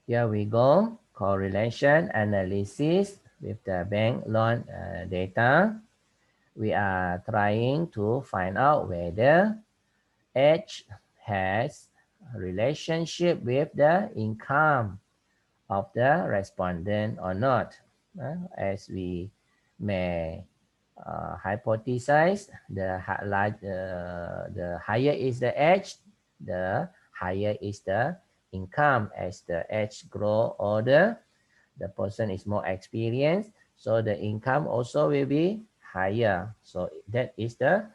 Here we go. Correlation analysis with the bank loan data. We are trying to find out whether age has a relationship with the income of the respondent or not. As we may hypothesize, the higher is the age, the higher is the income. As the age grow older, the person is more experienced, so the income also will be higher. So that is the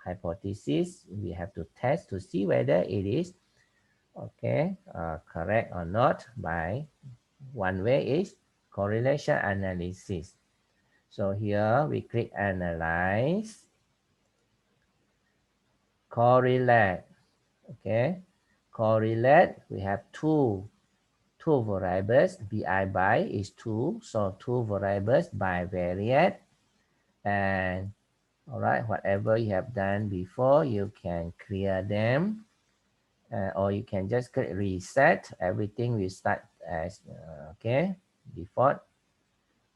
hypothesis. We have to test to see whether it is correct or not. By one way is correlation analysis. So here we click analyze, correlate. Okay, correlate. We have two variables. Bi by is 2, so two variables bivariate. And all right, whatever you have done before, you can clear them, or you can just click reset. Everything will start as default.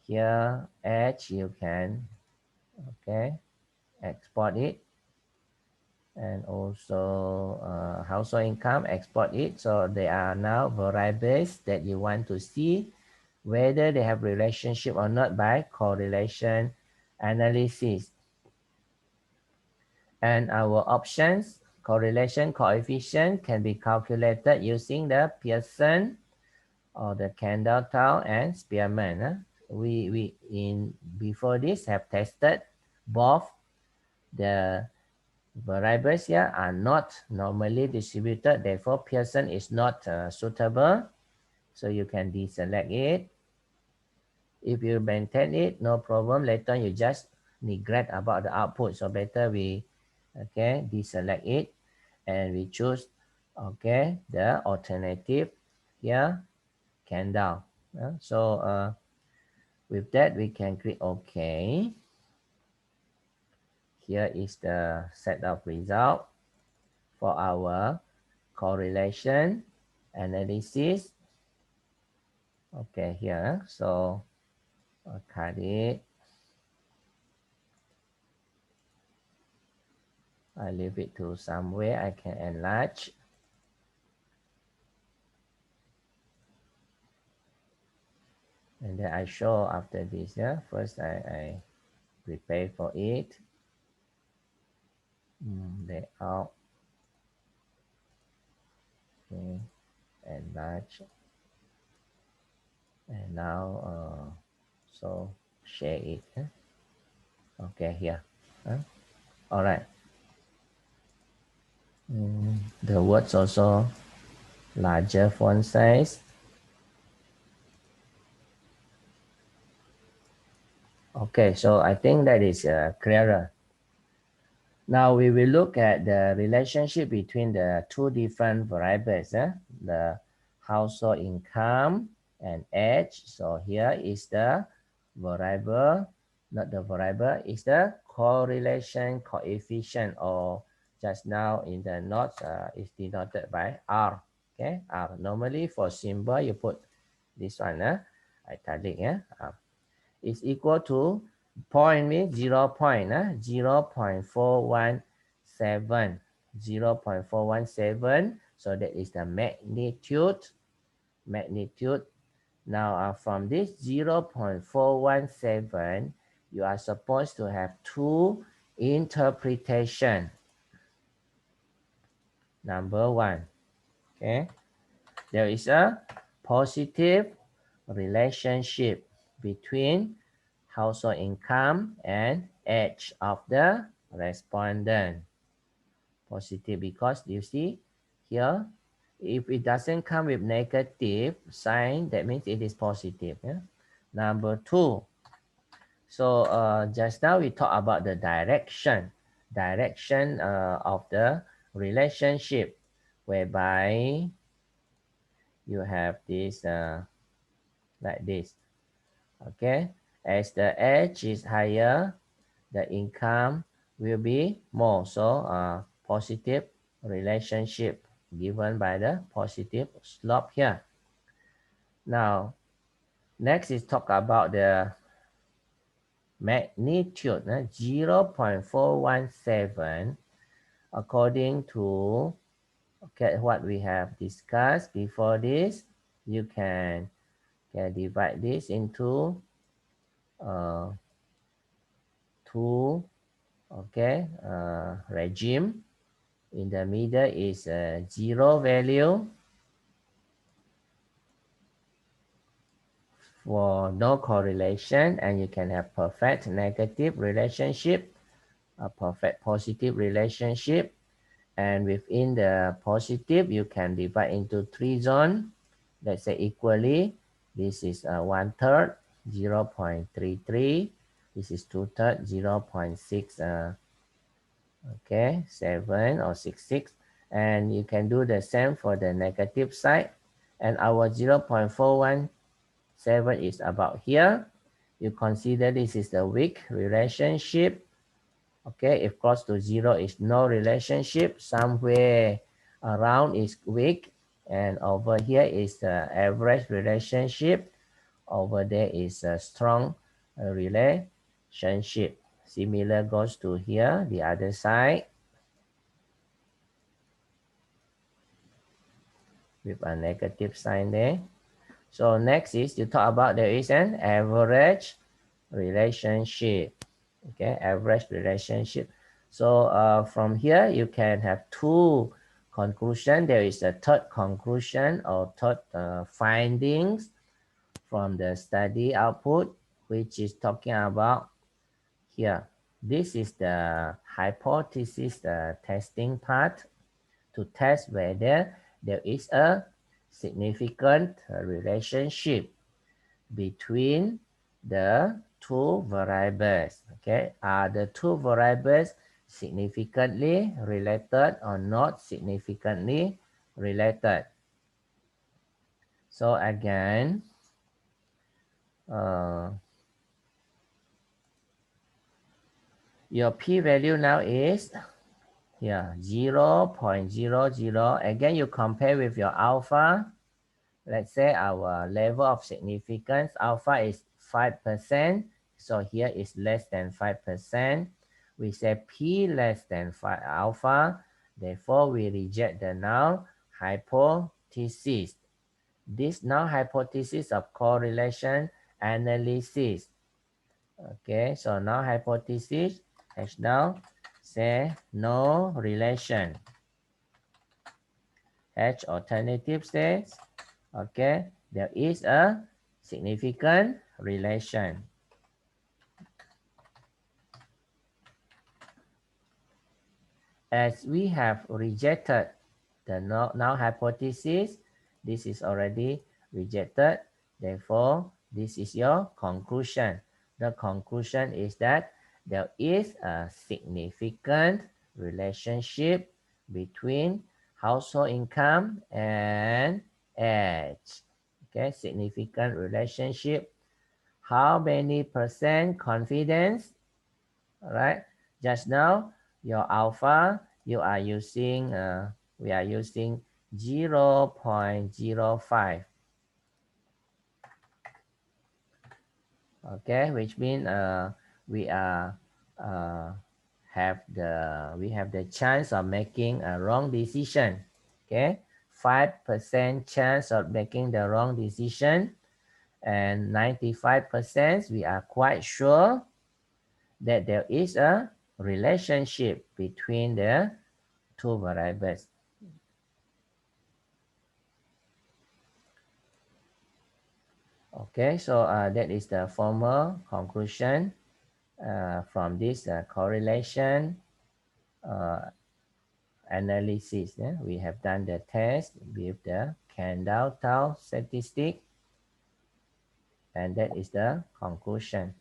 Here edge, you can export it, and also household income, export it. So they are now variables that you want to see whether they have relationship or not by correlation analysis. And our options, correlation coefficient, can be calculated using the Pearson or the Kendall-tau and Spearman. We in before this have tested both. The variables here are not normally distributed, therefore Pearson is not suitable. So you can deselect it. If you maintain it, no problem. Later you just neglect about the output. So better we deselect it and we choose the alternative here, Kendall. So with that we can click OK. Here is the set of result for our correlation analysis. Okay, here. So I'll cut it. I leave it to somewhere I can enlarge. And then I show after this. Yeah, first I prepare for it. Layout. Okay, enlarge. And now so share it. Okay, here. All right. The words also larger font size. Okay, so I think that is clearer. Now we will look at the relationship between the two different variables, the household income and age. So here is the variable, not the variable, is the correlation coefficient, or just now in the notes is denoted by R. Okay, R. Normally for symbol you put this one, italic, is equal to point means 0 0.417, 0.417. So that is the magnitude. Now from this 0.417, you are supposed to have two interpretation. Number one, there is a positive relationship between household income and age of the respondent. Positive because you see here, if it doesn't come with negative sign, that means it is positive. Number two, so just now we talked about the direction of the relationship, whereby you have this like this. Okay, as the age is higher, the income will be more. So positive relationship given by the positive slope here. Now, next is talk about the magnitude, 0.417, according to what we have discussed before this. You can divide this into uh, two regime. In the middle is a zero value for no correlation, and you can have perfect negative relationship, a perfect positive relationship, and within the positive you can divide into three zones. Let's say equally. This is 1/3, 0.33. This is 2/3, 0.6 7 or 66, and you can do the same for the negative side. And our 0.417 is about here. You consider this is the weak relationship. Okay, if close to 0 is no relationship, somewhere around is weak, and over here is the average relationship. Over there is a strong relationship. Similar goes to here, the other side, with a negative sign there. So next is to talk about there is an average relationship. Okay, average relationship. So from here you can have two conclusion. There is a third conclusion or third findings from the study output, which is talking about here. This is the hypothesis, the testing part, to test whether there is a significant relationship between the two variables. Okay, are the two variables significantly related or not significantly related? So again, your p-value now is here 0.00. Again, you compare with your alpha. Let's say our level of significance alpha is 5%. So here is less than 5%. We say p less than 5 alpha. Therefore, we reject the null hypothesis. This null hypothesis of correlation analysis. Okay, so null hypothesis has now say no relation. H alternative says, okay, there is a significant relation. As we have rejected the null hypothesis, this is already rejected. Therefore, this is your conclusion. The conclusion is that there is a significant relationship between household income and age. Okay, significant relationship. How many percent confidence? All right. Just now, your alpha, you are using, we are using 0.05. Okay, which means we are we have the chance of making a wrong decision. Okay, 5% chance of making the wrong decision, and 95% we are quite sure that there is a relationship between the two variables. Okay, so that is the formal conclusion from this correlation analysis. Yeah? We have done the test with the Kendall-tau statistic, and that is the conclusion.